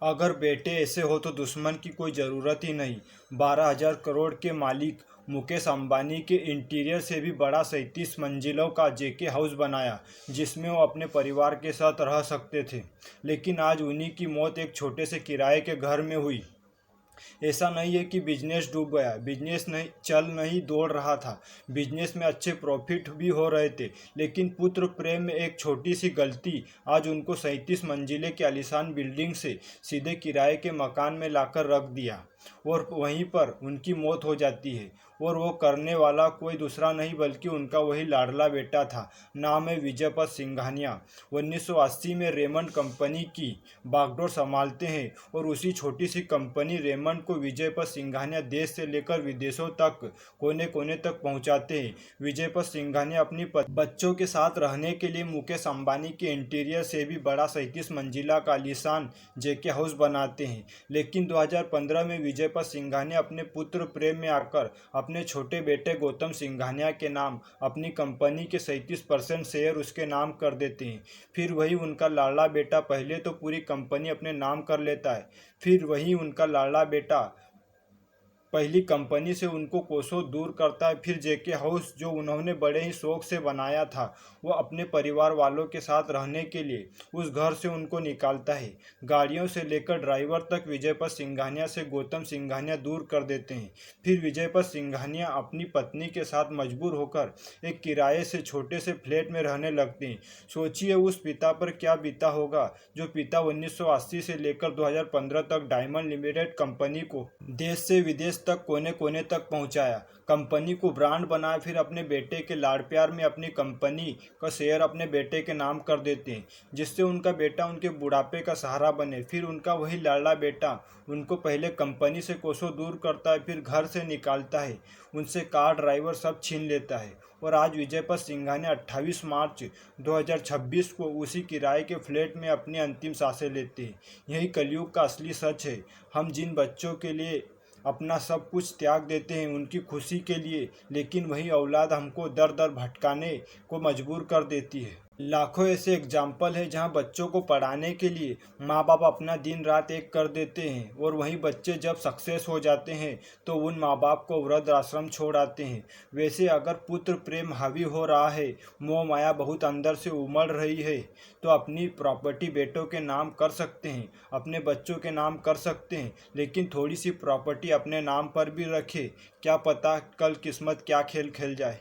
अगर बेटे ऐसे हो तो दुश्मन की कोई ज़रूरत ही नहीं। 12,000 करोड़ के मालिक मुकेश अंबानी के इंटीरियर से भी बड़ा 37 मंजिलों का जेके हाउस बनाया, जिसमें वो अपने परिवार के साथ रह सकते थे। लेकिन आज उन्हीं की मौत एक छोटे से किराए के घर में हुई। ऐसा नहीं है कि बिजनेस डूब गया, बिजनेस नहीं चल नहीं दौड़ रहा था। बिजनेस में अच्छे प्रॉफिट भी हो रहे थे, लेकिन पुत्र प्रेम में एक छोटी सी गलती आज उनको 37 मंजिले की आलीशान बिल्डिंग से सीधे किराए के मकान में लाकर रख दिया, और वहीं पर उनकी मौत हो जाती है। और वो करने वाला कोई दूसरा नहीं बल्कि उनका वही लाडला बेटा था। नाम है विजयपत सिंघानिया। 1980 में रेमंड कंपनी की बागडोर संभालते हैं, और उसी छोटी सी कंपनी रेमंड को विजयपत सिंघानिया देश से लेकर विदेशों तक कोने कोने तक पहुंचाते हैं। विजयपत सिंघानिया अपनी बच्चों के साथ रहने के लिए मुकेश अंबानी के इंटीरियर से भी बड़ा 37 मंजिला का आलीशान जेके हाउस बनाते हैं। लेकिन 2015 में विजयपत सिंघानिया अपने पुत्र प्रेम में आकर अपने छोटे बेटे गौतम सिंघानिया के नाम अपनी कंपनी के 37% शेयर उसके नाम कर देते हैं। फिर वही उनका लाडला बेटा पहले तो पूरी कंपनी अपने नाम कर लेता है, फिर वही उनका लाडला बेटा पहली कंपनी से उनको कोसों दूर करता है। फिर जेके हाउस जो उन्होंने बड़े ही शौक से बनाया था, वो अपने परिवार वालों के साथ रहने के लिए उस घर से उनको निकालता है। गाड़ियों से लेकर ड्राइवर तक विजयपत सिंघानिया से गौतम सिंघानिया दूर कर देते हैं। फिर विजयपत सिंघानिया अपनी पत्नी के साथ मजबूर होकर एक किराए से छोटे से फ्लैट में रहने लगते हैं। सोचिए उस पिता पर क्या बीता होगा, जो पिता 1980 से लेकर 2015 तक डायमंड लिमिटेड कंपनी को देश से विदेश तक कोने कोने तक पहुंचाया, कंपनी को ब्रांड बनाया। फिर अपने बेटे के लाड़ प्यार में अपनी कंपनी का शेयर अपने बेटे के नाम कर देते हैं, जिससे उनका बेटा उनके बुढ़ापे का सहारा बने। फिर उनका वही लाडला बेटा उनको पहले कंपनी से कोसों दूर करता है, फिर घर से निकालता है, उनसे कार ड्राइवर सब छीन लेता है। और आज विजयपत सिंघानिया 28 मार्च 2026 को उसी किराए के फ्लैट में अपनी अंतिम सांसें लेते हैं। यही कलयुग का असली सच है। हम जिन बच्चों के लिए अपना सब कुछ त्याग देते हैं उनकी खुशी के लिए, लेकिन वही औलाद हमको दर दर भटकाने को मजबूर कर देती है। लाखों ऐसे एग्जाम्पल है जहां बच्चों को पढ़ाने के लिए माँ बाप अपना दिन रात एक कर देते हैं, और वहीं बच्चे जब सक्सेस हो जाते हैं तो उन माँ बाप को वृद्ध आश्रम छोड़ आते हैं। वैसे अगर पुत्र प्रेम हावी हो रहा है, मोह माया बहुत अंदर से उमड़ रही है, तो अपनी प्रॉपर्टी बेटों के नाम कर सकते हैं, अपने बच्चों के नाम कर सकते हैं, लेकिन थोड़ी सी प्रॉपर्टी अपने नाम पर भी रखें। क्या पता कल किस्मत क्या खेल खेल जाए।